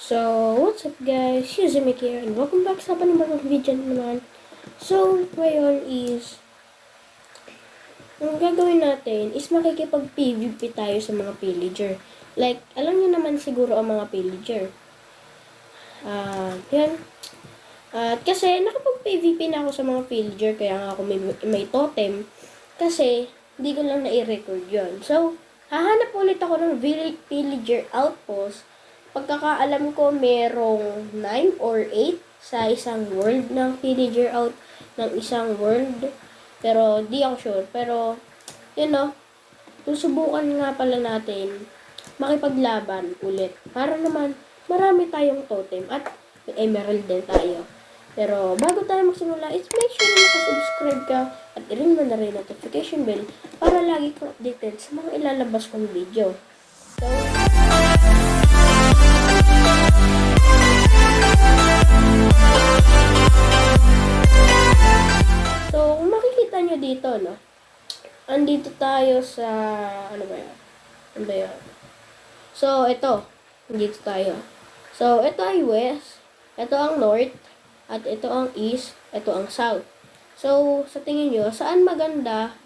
So, what's up guys? Shizumi here and welcome back sa panibagong video naman. So, ngayon is ang gagawin natin is makikipag-PVP tayo sa mga pillager. Like, alam niyo naman siguro ang mga pillager. Yan. At kasi nakapag-PVP na ako sa mga pillager kaya nga ako may totem. Kasi, hindi ko lang na-record yun. So, hahanap ulit ako ng pillager outpost. Pagkakaalam ko, merong 9 or 8 sa isang world ng pillager out ng isang world. Pero, di ako sure. Pero, susubukan nga pala natin makipaglaban ulit. Para naman, marami tayong totem at may emerald din tayo. Pero, bago tayo magsimula, make sure na nakasubscribe ka at i-ring mo na rin notification bell para lagi kang updated sa mga ilalabas kong video. So, kung makikita nyo dito, no? Andito tayo sa, ano ba yan? So, ito. Dito tayo. So, ito ay west, ito ang north, at ito ang east, ito ang south. So, sa tingin nyo, saan maganda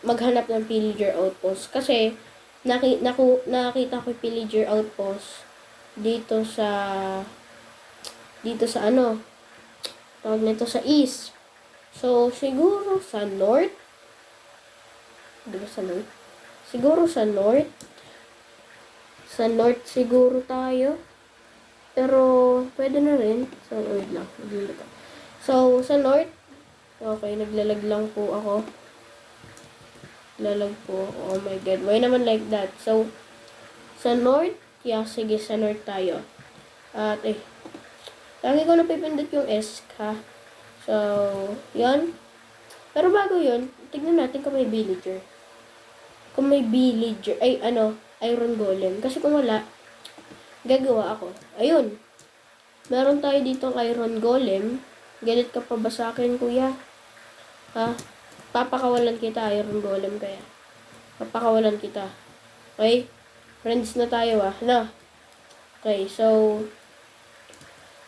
maghanap ng pillager outpost? Kasi, nakita ko yung pillager outpost dito sa ano, tawag nito sa east. So, siguro sa north. Diba sa north? Siguro sa north. Sa north siguro tayo. Pero, pwede na rin. So, wait lang. So, sa north. Okay, naglalag lang po ako. Lalag po. Oh my god. Why naman like that? So, sa north. Yeah, sige, sa north tayo. At, lagi ko napipindot yung S, ha? So, yun. Pero bago yun, tignan natin kung may villager. Kung may villager, iron golem. Kasi kung wala, gagawa ako. Ayun. Meron tayo dito iron golem. Galit ka pa ba sa akin, kuya? Ha? Papakawalan kita, iron golem kaya. Papakawalan kita. Okay? Friends na tayo, no? Okay, so,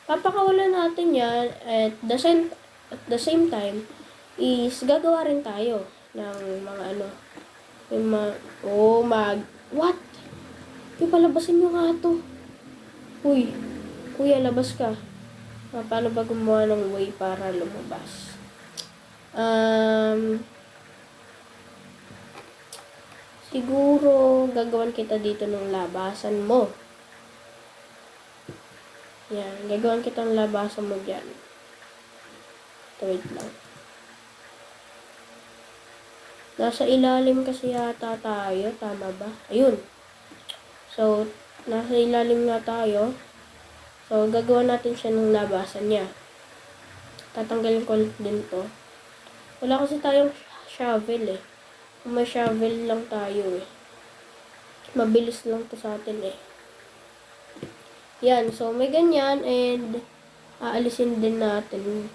papakawalan natin yan at the same time is gagawa rin tayo ng mga what? Palabasin nyo nga to. Uy, kuya, labas ka. Paano ba gumawa ng way para lumabas? Siguro gagawan kita dito ng labasan mo. Yan, gagawin kitang labasan mo dyan. Wait lang. Nasa ilalim kasi yata tayo, tama ba? Ayun. So, nasa ilalim nga tayo. So, gagawa natin siya ng labasan niya. Tatanggalin ko din to. Wala kasi tayong shovel Kung may shovel lang tayo Mabilis lang to sa atin Yan, so may ganyan and aalisin din natin.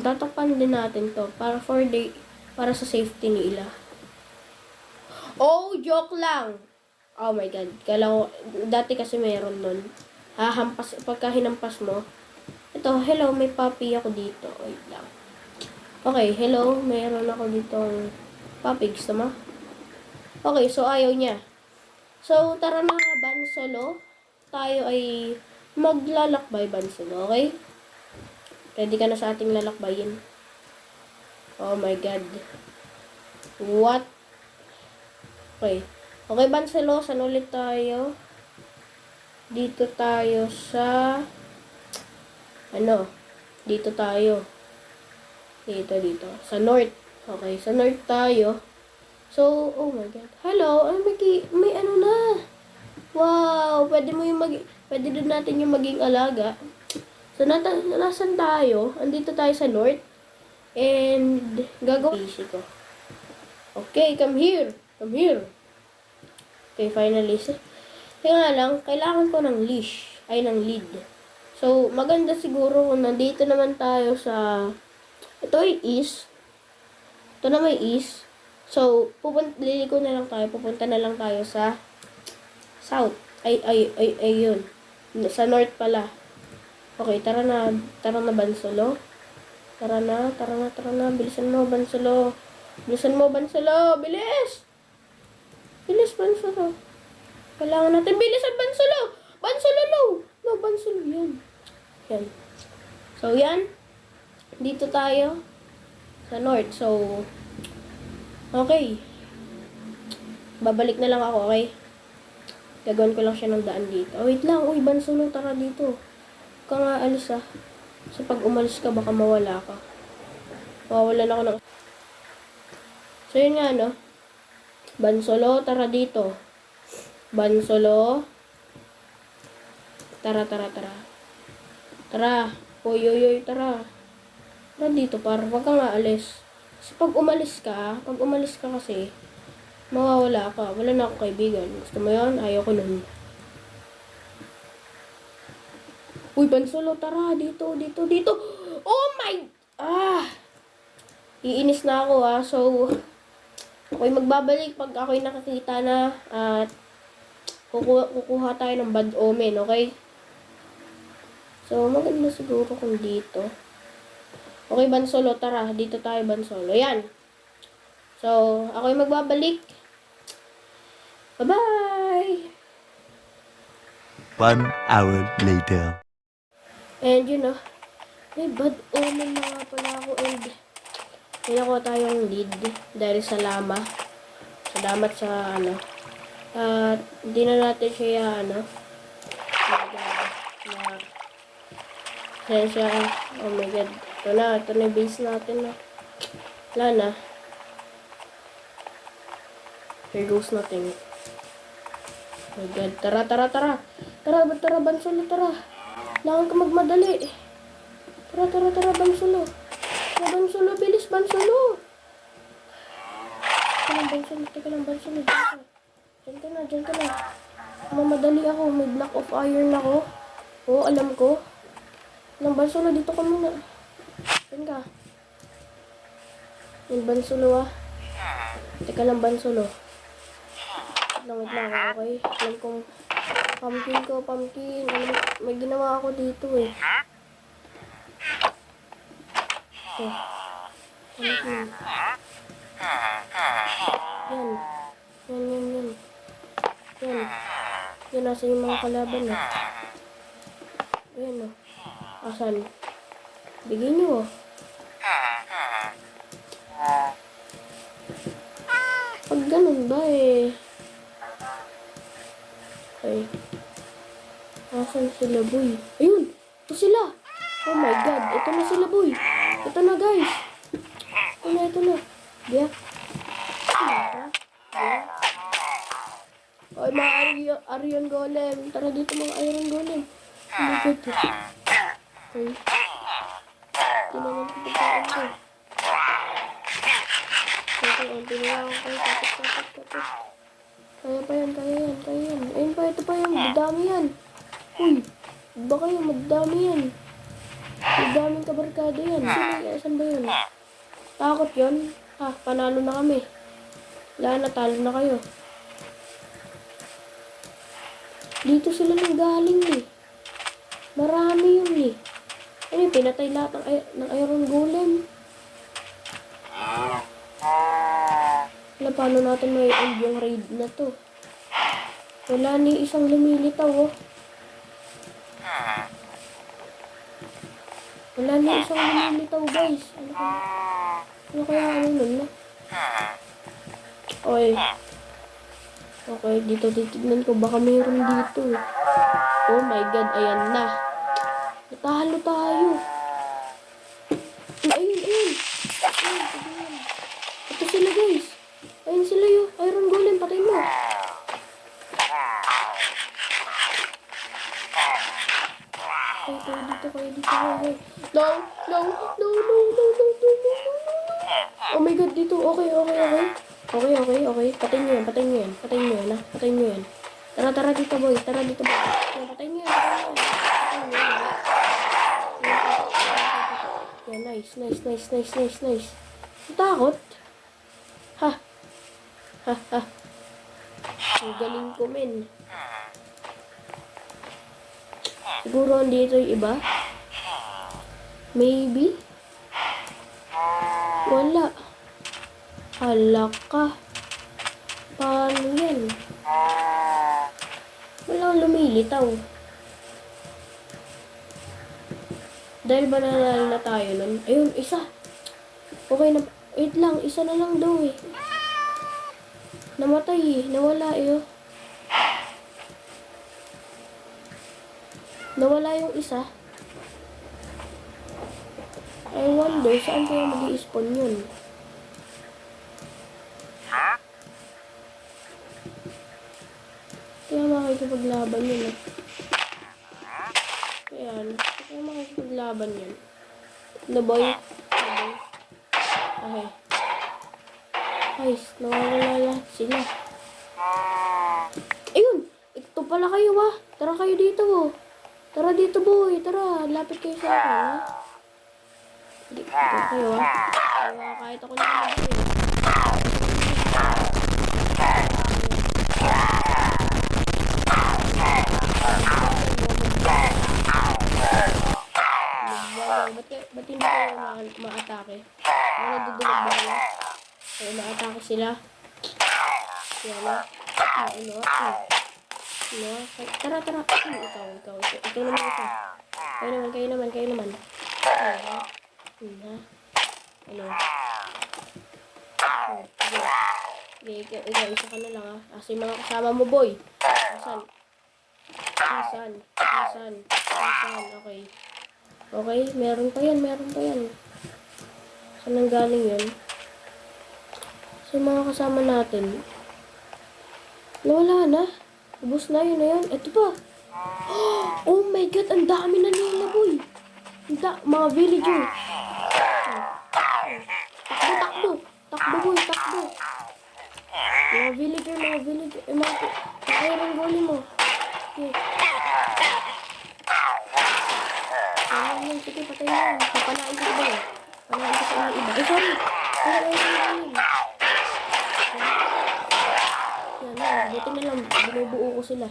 Tatakpan din natin to para sa safety nila. Oh, joke lang. Oh my god. Dati kasi meron nun. Pagka hinampas mo. Ito, hello, may puppy ako dito. Wait lang. Okay, hello, meron ako ditong puppy. Gusto mo? Okay, so ayaw niya. So, tara na, ban solo. Tayo ay maglalakbay bansolo, okay? Ready ka na sa ating lalakbayin? Oh my god. What? Okay. Okay, bansolo, saan ulit tayo? Dito tayo sa dito tayo. Dito. Sa north. Okay, sa north tayo. So, oh my god. Hello, may na. Wow, pwede din natin yung maging alaga. So, nasan tayo? Andito tayo sa north. And, gagawin ko. Okay, come here. Okay, finally. Kaya nga lang, kailangan ko ng ng lead. So, maganda siguro kung nandito naman tayo sa, ito ay east. Ito na may east. So, pupunta na lang tayo sa south. Ayun. Sa north pala. Okay, tara na. Tara na, Bansolo. Tara na. Bilisan mo, Bansolo. Bilis! Bilis, Bansolo. Kailangan natin bilisan, Bansolo. Bansolo, no. No, Bansolo, yan. Yan. So, yan. Dito tayo. Sa north. So, okay. Babalik na lang ako, okay? Gagawin ko lang siya ng daan dito. Oh, wait lang. Uy, Bansolo, tara dito. Huwag ka nga alis, ah. Kasi pag umalis ka, baka mawala ka. Mawawalan ako ng... So, yun nga, no? Bansolo, tara dito. Bansolo. Tara. Tara. Uy, tara. Tara dito, para wag ka nga alis. Kasi pag umalis ka kasi, mawawala ka. Wala na akong kaibigan. Gusto mo yun? Ayoko nun. Uy, Bansolo, tara. Dito. Oh my... Iinis na ako, ah. So, ako'y magbabalik pag ako'y nakakita na at kukuha tayo ng bad omen, okay? So, maganda siguro kung dito. Okay, Bansolo, tara. Dito tayo, Bansolo. Yan. So, ako'y magbabalik. Bye-bye! 1 hour later. And yun, know, may bad omen na nga pala ako and may nakuha tayong lead dahil sa lama. Salamat sa at hindi na natin siya oh my god, ito na yung base natin na. Wala na. Here goes nothing. Oh my god, tara, Bansolo, tara. Kailangan ka magmadali. Tara, Bansolo. Bansolo, bilis, Bansolo. Teka lang, Bansolo. Diyan ka na. Mamadali ako. May block of iron ako. Oo, alam ko. Bansolo, dito ka muna. Diyan ka. Yan, Bansolo, ah. Teka lang, Bansolo. Wait lang, okay? Alam kong pumpkin. May ginawa ako dito, eh. Pumpkin. Yan, nasa yung mga kalaban, eh. Ayan, oh. Asan? Bigyan nyo, oh. Pag ganun ba, eh. Okay. Asan sila, boy? Ayun! Ito sila! Oh my god! Ito na sila, boy! Ito na, guys! Ito na. Diya. Ay, mga Iron Golem. Tara dito, mga Iron Golem. Oh my god. Okay. Ito naman ito pagkain ko. Unti na lang ako. Kapit. Kaya yan. Ayun pa, ito pa yung madami yan. Uy, baka yung madami yan. Madaming kabarkada yan. Saan ba yun? Takot yun. Panalo na kami. Wala na, talo na kayo. Dito sila nang galing, eh. Marami yun, eh. Ano, pinatay lahat ng Iron Golem. Wala, paano natin may end yung raid na to? Wala ni isang lumilitaw, oh. Wala ni isang lumilitaw, guys. Ano kaya nun, no? Okay, dito titignan ko. Baka mayroon dito. Oh my god, ayan na. Natalo tayo. Ayun. Ito sila, guys. Ayun sila yung Iron Golem. Patay mo. Kayo dito. No. Oh my god, dito. Okay. Patayin nyo yan. Tara dito, boy. Patayin nyo yan. Yeah, nice. Takot. Ha. Ang galing ko, men. Siguro andito yung iba. Maybe. Wala. Hala ka. Paano yan? Wala lumilitaw. Dahil ba nanalo na tayo nun? Ayun, isa. Okay na. Wait lang, isa na lang daw eh. Namatay eh. Nawala eh. Oh. Nawala yung isa. I wonder, saan kaya mag-i-spawn yun? Kaya makikipaglaban yun eh. Kaya makikipaglaban yun. Naboy. Okay. Guys, nawawala lahat sila. Ayun! Ito pala kayo ah. Tara kayo dito oh. Tara dito boy. Tara, lapit kayo sa akin ha. Hindi kayo ah. Kahit ako na naman eh. Ba't hindi kayo ma-atake? Nadudulog ba kayo? Kaya ma-atake sila. Yan na. Ano? Tara. Ikaw. Ikaw naman isa. Kayo naman. Ano? Ikaw, isa ka na lang ah. Kasi mga kasama mo boy. Asan? Okay, meron pa yan. Saan ang galing yan? Sa mga kasama natin. Nawala na. Ubus na yun. Ito pa. Oh my god, ang dami na nila boy. Mga villager. Takbo boy. Mga villager. Iron golem mo. Okay. Sige, patay na yan. Papanain ko ba? Panain ko sa mga iba. Sorry. Yan. Buti na lang. Binubuo ko sila.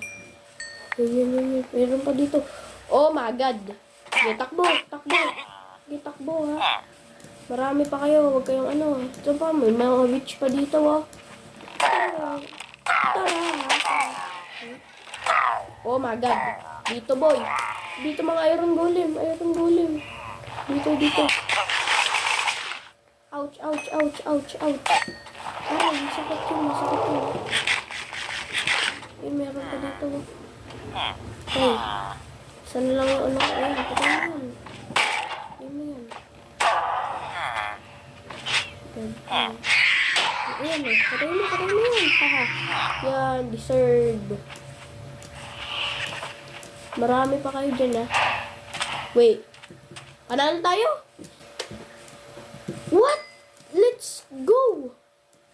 Yan. Meron pa dito. Oh my god. Sige, takbo ha. Marami pa kayo. Huwag kayong ano. Ito pa, may mga witch pa dito ha. Tara. Oh my god. Dito boy. Dito mga iron golem. Dito. Ouch. Ay, masakit yun. Eh, meron pa dito. Hey. Saan lang yung ano? Ayan, patay mo yan. Ayan eh. Patay mo yan. Yan, deserve. Marami pa kayo dyan, Wait. Panalo tayo? What? Let's go!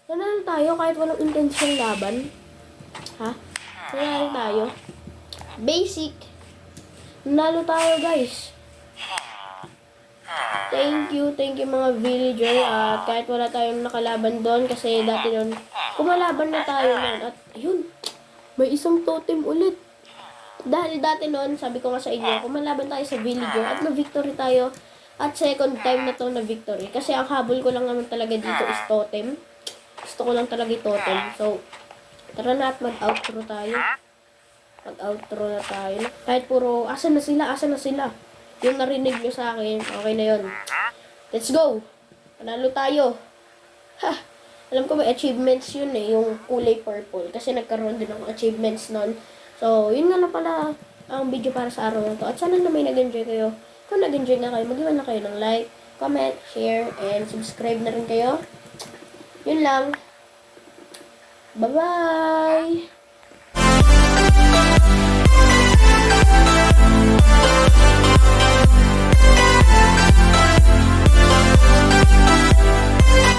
Panalo tayo kahit walang intensyong laban. Ha? Panalo tayo. Basic. Nanalo tayo, guys. Thank you mga villager. At kahit wala tayong nakalaban doon, kasi dati doon, kumalaban na tayo nun. At yun, may isang totem ulit. Dahil dati noon, sabi ko nga sa inyo, kumalaban tayo sa villager at na-victory tayo. At second time na to na victory. Kasi ang habol ko lang naman talaga dito is totem. Gusto ko lang talaga yung totem. So, tara na at mag-outro tayo. Kahit puro, asan na sila? Yung narinig nyo sa akin, okay na yun. Let's go! Panalo tayo. Ha! Alam ko may achievements yun yung kulay purple. Kasi nagkaroon din ng achievements nun. So, yun nga na pala ang video para sa araw na to. At sana na may nag-enjoy kayo. Kung nag-enjoy na kayo, mag-iwan na kayo ng like, comment, share, and subscribe na rin kayo. Yun lang. Bye-bye!